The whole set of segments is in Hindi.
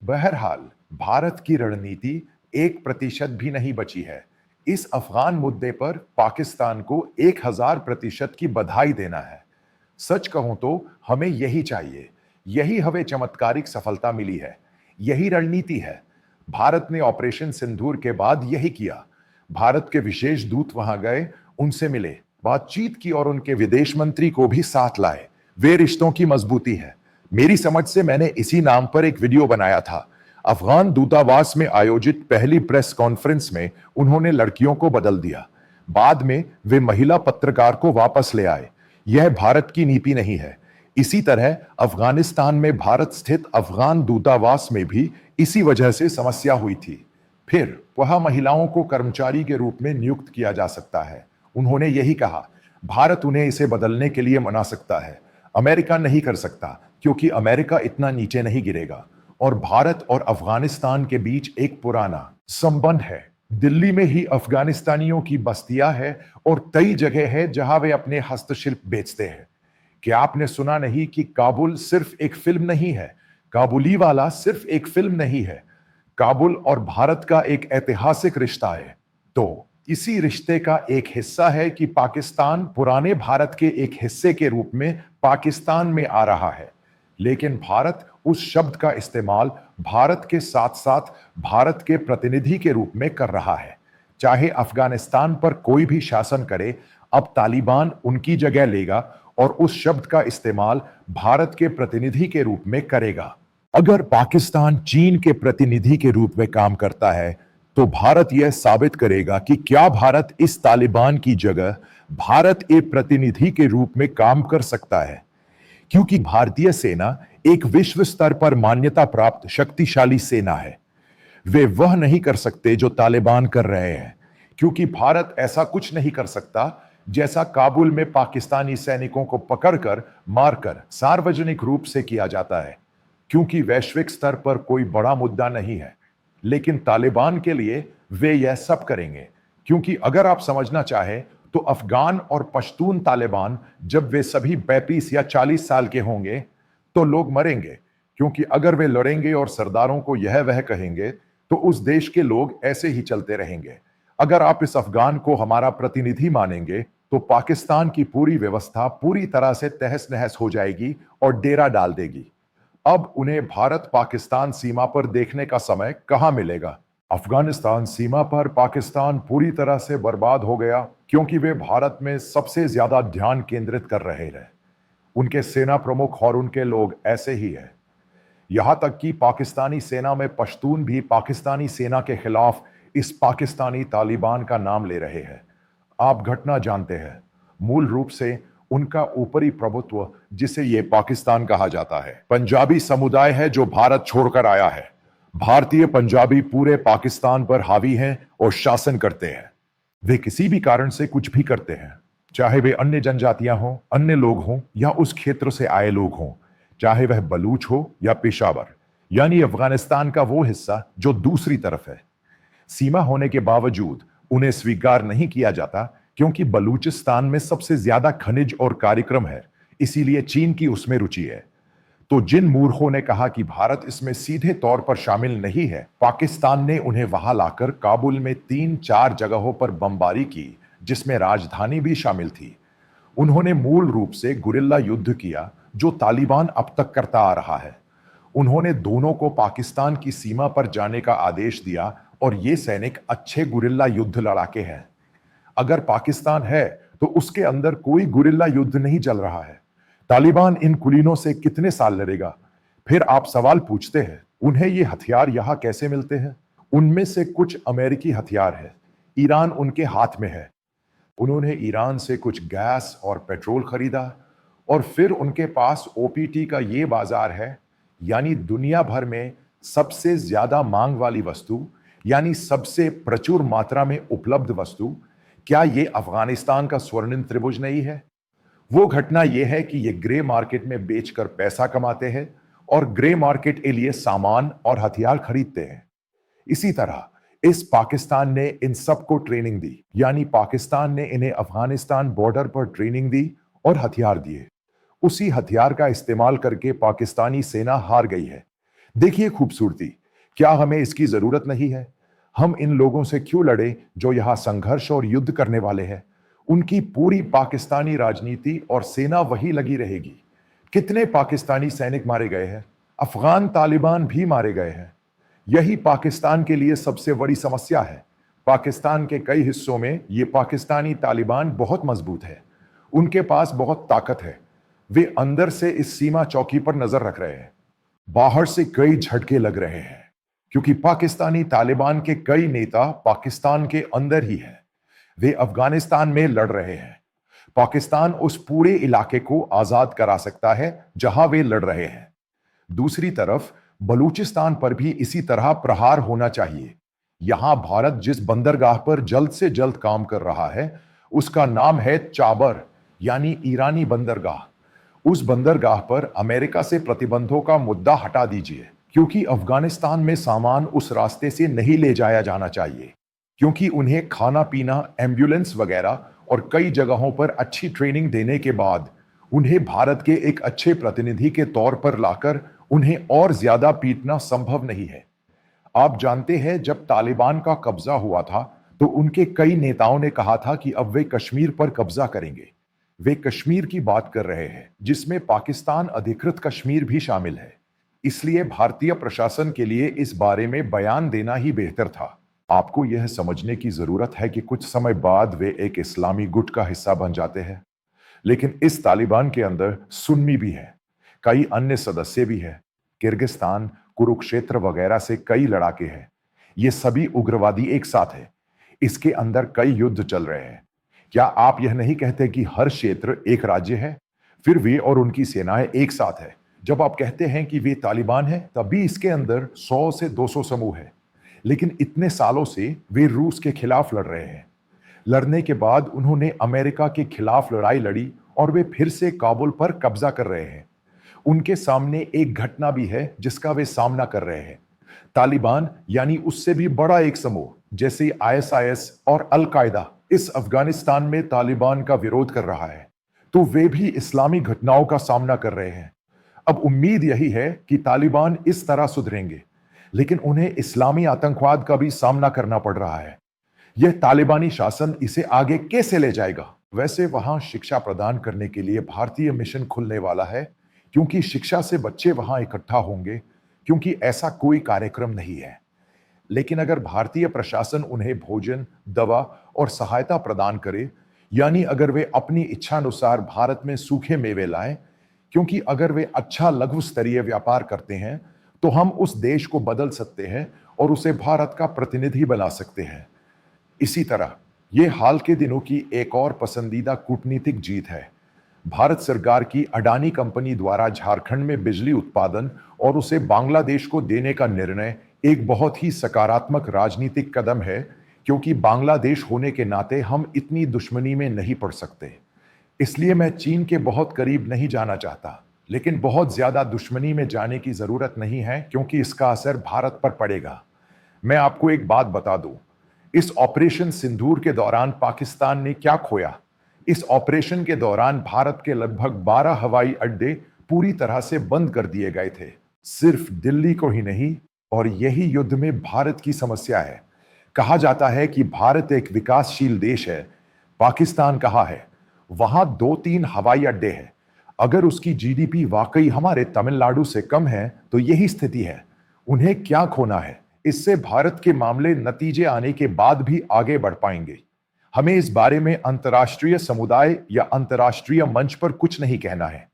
बहरहाल, भारत की रणनीति 1% भी नहीं बची है। इस अफगान मुद्दे पर पाकिस्तान को 1000% की बधाई देना है। सच कहूं तो हमें यही चाहिए। यही हमें चमत्कारिक सफलता मिली है। यही रणनीति है। भारत ने ऑपरेशन सिंदूर के बाद यही किया। भारत के विशेष दूत वहां गए, उनसे मिले, बातचीत की और उनके विदेश मंत्री को भी साथ लाए। वे रिश्तों की मजबूती है। मेरी समझ से मैंने इसी नाम पर एक वीडियो बनाया था। अफगान दूतावास में आयोजित पहली प्रेस कॉन्फ्रेंस में उन्होंने लड़कियों को बदल दिया। बाद में वे महिला पत्रकार को वापस ले आए। यह भारत की नीति नहीं है। इसी तरह अफगानिस्तान में भारत स्थित अफगान दूतावास में भी इसी वजह से समस्या हुई थी। फिर वहां महिलाओं को कर्मचारी के रूप में नियुक्त किया जा सकता है। उन्होंने यही कहा, भारत उन्हें इसे बदलने के लिए मना सकता है। अमेरिका नहीं कर सकता, क्योंकि अमेरिका इतना नीचे नहीं गिरेगा। और भारत और अफगानिस्तान के बीच एक पुराना संबंध है। दिल्ली में ही अफगानिस्तानियों की बस्तियां हैं और कई जगह है जहां वे अपने हस्तशिल्प बेचते हैं। क्या आपने सुना नहीं कि काबुल सिर्फ एक फिल्म नहीं है? काबुली वाला सिर्फ एक फिल्म नहीं है। काबुल और भारत का एक ऐतिहासिक रिश्ता है। तो इसी रिश्ते का एक हिस्सा है कि पाकिस्तान पुराने भारत के एक हिस्से के रूप में पाकिस्तान में आ रहा है। लेकिन भारत उस शब्द का इस्तेमाल भारत के साथ साथ भारत के प्रतिनिधि के रूप में कर रहा है। चाहे अफगानिस्तान पर कोई भी शासन करे, अब तालिबान उनकी जगह लेगा और उस शब्द का इस्तेमाल भारत के प्रतिनिधि के रूप में करेगा। अगर पाकिस्तान चीन के प्रतिनिधि के रूप में काम करता है, तो भारत यह साबित करेगा कि क्या भारत इस तालिबान की जगह भारत एक प्रतिनिधि के रूप में काम कर सकता है। क्योंकि भारतीय सेना एक विश्व स्तर पर मान्यता प्राप्त शक्तिशाली सेना है। वे वह नहीं कर सकते जो तालिबान कर रहे हैं, क्योंकि भारत ऐसा कुछ नहीं कर सकता जैसा काबुल में पाकिस्तानी सैनिकों को पकड़कर मारकर सार्वजनिक रूप से किया जाता है, क्योंकि वैश्विक स्तर पर कोई बड़ा मुद्दा नहीं है। लेकिन तालिबान के लिए वे यह सब करेंगे, क्योंकि अगर आप समझना चाहें तो अफगान और पश्तून तालिबान जब वे सभी 35 या 40 साल के होंगे तो लोग मरेंगे, क्योंकि अगर वे लड़ेंगे और सरदारों को यह वह कहेंगे तो उस देश के लोग ऐसे ही चलते रहेंगे। अगर आप इस अफगान को हमारा प्रतिनिधि मानेंगे तो पाकिस्तान की पूरी व्यवस्था पूरी तरह से तहस नहस हो जाएगी और डेरा डाल देगी। अब उन्हें भारत पाकिस्तान सीमा पर देखने का समय कहां मिलेगा? अफगानिस्तान सीमा पर पाकिस्तान पूरी तरह से बर्बाद हो गया, क्योंकि वे भारत में सबसे ज्यादा ध्यान केंद्रित कर रहे हैं। उनके सेना प्रमुख और उनके लोग ऐसे ही हैं। यहां तक कि पाकिस्तानी सेना में पश्तून भी पाकिस्तानी सेना के खिलाफ इस पाकिस्तानी तालिबान का नाम ले रहे हैं। आप घटना जानते हैं। मूल रूप से उनका ऊपरी प्रभुत्व, जिसे ये पाकिस्तान कहा जाता है, पंजाबी समुदाय है जो भारत छोड़कर आया है। भारतीय पंजाबी पूरे पाकिस्तान पर हावी हैं और शासन करते हैं। वे किसी भी कारण से कुछ भी करते हैं, चाहे वे अन्य जनजातियां हों, अन्य लोग हों या उस क्षेत्र से आए लोग हों, चाहे वह बलूच हो या पेशावर, यानी अफगानिस्तान का वो हिस्सा जो दूसरी तरफ है। सीमा होने के बावजूद उन्हें स्वीकार नहीं किया जाता, क्योंकि बलूचिस्तान में सबसे ज्यादा खनिज और कार्यक्रम है, इसीलिए चीन की उसमें रुचि है। तो जिन मूर्खों ने कहा कि भारत इसमें सीधे तौर पर शामिल नहीं है, पाकिस्तान ने उन्हें वहां लाकर काबुल में 3-4 जगहों पर बमबारी की, जिसमें राजधानी भी शामिल थी। उन्होंने मूल रूप से गुरिल्ला युद्ध किया, जो तालिबान अब तक करता आ रहा है। उन्होंने दोनों को पाकिस्तान की सीमा पर जाने का आदेश दिया और ये सैनिक अच्छे गुरिल्ला युद्ध लड़ाके हैं। अगर पाकिस्तान है तो उसके अंदर कोई गुरिल्ला युद्ध नहीं चल रहा है। तालिबान इन कुलीनों से कितने साल लड़ेगा? फिर आप सवाल पूछते हैं, उन्हें ये हथियार यहां कैसे मिलते हैं? उनमें से कुछ अमेरिकी हथियार है। ईरान उनके हाथ में है। उन्होंने ईरान से कुछ गैस और पेट्रोल खरीदा और फिर उनके पास ओपीटी का ये बाजार है, यानी दुनिया भर में सबसे ज्यादा मांग वाली वस्तु, यानी सबसे प्रचुर मात्रा में उपलब्ध वस्तु। क्या ये अफगानिस्तान का स्वर्णिम त्रिभुज नहीं है? वो घटना यह है कि ये ग्रे मार्केट में बेचकर पैसा कमाते हैं और ग्रे मार्केट के लिए सामान और हथियार खरीदते हैं। इसी तरह इस पाकिस्तान ने इन सबको ट्रेनिंग दी, यानी पाकिस्तान ने इन्हें अफगानिस्तान बॉर्डर पर ट्रेनिंग दी और हथियार दिए। उसी हथियार का इस्तेमाल करके पाकिस्तानी सेना हार गई है। देखिए खूबसूरती, क्या हमें इसकी जरूरत नहीं है? हम इन लोगों से क्यों लड़े जो यहां संघर्ष और युद्ध करने वाले हैं? उनकी पूरी पाकिस्तानी राजनीति और सेना वही लगी रहेगी। कितने पाकिस्तानी सैनिक मारे गए हैं? अफगान तालिबान भी मारे गए हैं। यही पाकिस्तान के लिए सबसे बड़ी समस्या है। पाकिस्तान के कई हिस्सों में ये पाकिस्तानी तालिबान बहुत मजबूत है। उनके पास बहुत ताकत है। वे अंदर से इस सीमा चौकी पर नजर रख रहे हैं। बाहर से कई झटके लग रहे हैं, क्योंकि पाकिस्तानी तालिबान के कई नेता पाकिस्तान के अंदर ही हैं। वे अफगानिस्तान में लड़ रहे हैं। पाकिस्तान उस पूरे इलाके को आजाद करा सकता है जहां वे लड़ रहे हैं। दूसरी तरफ बलूचिस्तान पर भी इसी तरह प्रहार होना चाहिए। यहां भारत जिस बंदरगाह पर जल्द से जल्द काम कर रहा है, उसका नाम है चाबर, यानी ईरानी बंदरगाह। उस बंदरगाह पर अमेरिका से प्रतिबंधों का मुद्दा हटा दीजिए, क्योंकि अफगानिस्तान में सामान उस रास्ते से नहीं ले जाया जाना चाहिए, क्योंकि उन्हें खाना पीना, एम्बुलेंस वगैरह और कई जगहों पर अच्छी ट्रेनिंग देने के बाद उन्हें भारत के एक अच्छे प्रतिनिधि के तौर पर लाकर उन्हें और ज्यादा पीटना संभव नहीं है। आप जानते हैं, जब तालिबान का कब्जा हुआ था तो उनके कई नेताओं ने कहा था कि अब वे कश्मीर पर कब्जा करेंगे। वे कश्मीर की बात कर रहे हैं, जिसमें पाकिस्तान अधिकृत कश्मीर भी शामिल है। इसलिए भारतीय प्रशासन के लिए इस बारे में बयान देना ही बेहतर था। आपको यह समझने की जरूरत है कि कुछ समय बाद वे एक इस्लामी गुट का हिस्सा बन जाते हैं। लेकिन इस तालिबान के अंदर सुन्नी भी है, कई अन्य सदस्य भी है। किर्गिस्तान, कुरुक्षेत्र वगैरह से कई लड़ाके हैं। ये सभी उग्रवादी एक साथ है। इसके अंदर कई युद्ध चल रहे हैं। क्या आप यह नहीं कहते कि हर क्षेत्र एक राज्य है? फिर वे और उनकी सेनाएं एक साथ है। जब आप कहते हैं कि वे तालिबान है, तब भी इसके अंदर 100 से 200 समूह है। लेकिन इतने सालों से वे रूस के खिलाफ लड़ रहे हैं। लड़ने के बाद उन्होंने अमेरिका के खिलाफ लड़ाई लड़ी और वे फिर से काबुल पर कब्जा कर रहे हैं। उनके सामने एक घटना भी है जिसका वे सामना कर रहे हैं। तालिबान यानी उससे भी बड़ा एक समूह, जैसे आईएसआईएस और अल कायदा, इस अफगानिस्तान में तालिबान का विरोध कर रहा है, तो वे भी इस्लामी घटनाओं का सामना कर रहे हैं। अब उम्मीद यही है कि तालिबान इस तरह सुधरेंगे, लेकिन उन्हें इस्लामी आतंकवाद का भी सामना करना पड़ रहा है। यह तालिबानी शासन इसे आगे कैसे ले जाएगा? वैसे वहां शिक्षा प्रदान करने के लिए भारतीय मिशन खुलने वाला है, क्योंकि शिक्षा से बच्चे वहां इकट्ठा होंगे, क्योंकि ऐसा कोई कार्यक्रम नहीं है। लेकिन अगर भारतीय प्रशासन उन्हें भोजन, दवा और सहायता प्रदान करे, यानी अगर वे अपनी इच्छानुसार भारत में सूखे मेवे लाएं, क्योंकि अगर वे अच्छा लघु स्तरीय व्यापार करते हैं तो हम उस देश को बदल सकते हैं और उसे भारत का प्रतिनिधि बना सकते हैं। इसी तरह यह हाल के दिनों की एक और पसंदीदा कूटनीतिक जीत है। भारत सरकार की अडानी कंपनी द्वारा झारखंड में बिजली उत्पादन और उसे बांग्लादेश को देने का निर्णय एक बहुत ही सकारात्मक राजनीतिक कदम है, क्योंकि बांग्लादेश होने के नाते हम इतनी दुश्मनी में नहीं पड़ सकते। इसलिए मैं चीन के बहुत करीब नहीं जाना चाहता, लेकिन बहुत ज्यादा दुश्मनी में जाने की जरूरत नहीं है, क्योंकि इसका असर भारत पर पड़ेगा। मैं आपको एक बात बता दूं, इस ऑपरेशन सिंदूर के दौरान पाकिस्तान ने क्या खोया? इस ऑपरेशन के दौरान भारत के लगभग 12 हवाई अड्डे पूरी तरह से बंद कर दिए गए थे। सिर्फ दिल्ली को ही नहीं, और यही युद्ध में भारत की समस्या है। कहा जाता है कि भारत एक विकासशील देश है। पाकिस्तान कहाँ है? वहां 2-3 हवाई अड्डे हैं। अगर उसकी जीडीपी वाकई हमारे तमिलनाडु से कम है, तो यही स्थिति है। उन्हें क्या खोना है? इससे भारत के मामले नतीजे आने के बाद भी आगे बढ़ पाएंगे। हमें इस बारे में अंतर्राष्ट्रीय समुदाय या अंतर्राष्ट्रीय मंच पर कुछ नहीं कहना है।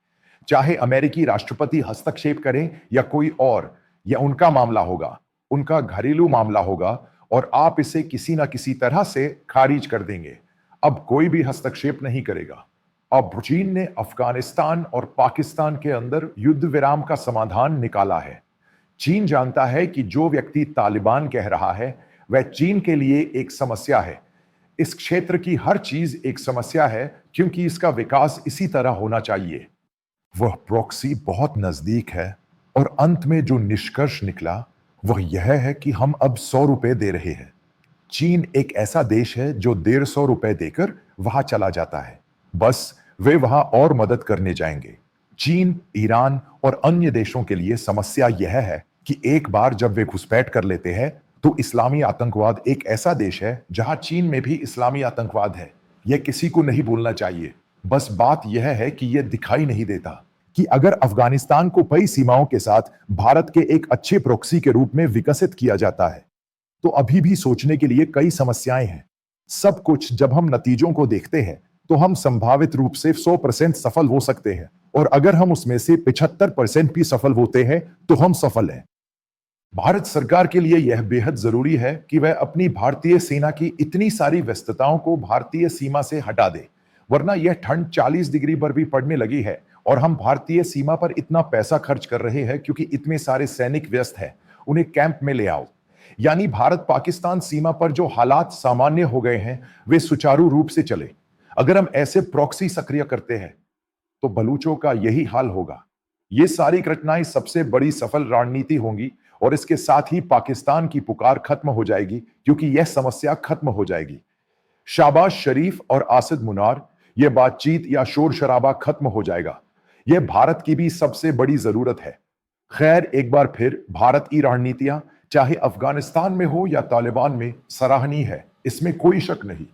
चाहे अमेरिकी राष्ट्रपति हस्तक्षेप करें या कोई और, यह उनका मामला होगा, उनका घरेलू मामला होगा, और आप इसे किसी ना किसी तरह से खारिज कर देंगे। अब कोई भी हस्तक्षेप नहीं करेगा। अब चीन ने अफगानिस्तान और पाकिस्तान के अंदर युद्ध विराम का समाधान निकाला है। चीन जानता है कि जो व्यक्ति तालिबान कह रहा है, वह चीन के लिए एक समस्या है। इस क्षेत्र की हर चीज एक समस्या है, क्योंकि इसका विकास इसी तरह होना चाहिए। वह प्रॉक्सी बहुत नजदीक है, और अंत में जो निष्कर्ष निकला वह यह है कि हम अब 100 रुपए दे रहे हैं। चीन एक ऐसा देश है जो 150 रुपए देकर वहां चला जाता है। बस वे वहां और मदद करने जाएंगे। चीन, ईरान और अन्य देशों के लिए समस्या यह है कि एक बार जब वे घुसपैठ कर लेते हैं तो इस्लामी आतंकवाद एक ऐसा देश है जहां चीन में भी इस्लामी आतंकवाद है। यह किसी को नहीं भूलना चाहिए। बस बात यह है कि यह दिखाई नहीं देता कि अगर अफगानिस्तान को कई सीमाओं के साथ भारत के एक अच्छे प्रॉक्सी के रूप में विकसित किया जाता है तो अभी भी सोचने के लिए कई समस्याएं हैं। सब कुछ जब हम नतीजों को देखते हैं तो हम संभावित रूप से 100% सफल हो सकते हैं और अगर हम उसमें से 75% भी सफल होते हैं तो हम सफल हैं। भारत सरकार के लिए यह बेहद जरूरी है कि वह अपनी भारतीय सेना की इतनी सारी व्यस्तताओं को भारतीय सीमा से हटा दे, वरना यह ठंड 40 डिग्री पर भी पड़ने लगी है और हम भारतीय सीमा पर इतना पैसा खर्च कर रहे हैं क्योंकि इतने सारे सैनिक व्यस्त हैं। उन्हें कैंप में ले आओ। यानी भारत पाकिस्तान सीमा पर जो हालात सामान्य हो गए हैं वे सुचारू रूप से चले। अगर हम ऐसे प्रॉक्सी सक्रिय करते हैं तो बलूचों का यही हाल होगा। ये सारी घटनाएं सबसे बड़ी सफल रणनीति होंगी और इसके साथ ही पाकिस्तान की पुकार खत्म हो जाएगी क्योंकि यह समस्या खत्म हो जाएगी। शाहबाज शरीफ और आसिद मुनार, यह बातचीत या शोर शराबा खत्म हो जाएगा। यह भारत की भी सबसे बड़ी जरूरत है। खैर, एक बार फिर भारत की रणनीतियां चाहे अफगानिस्तान में हो या तालिबान में सराहनीय है, इसमें कोई शक नहीं।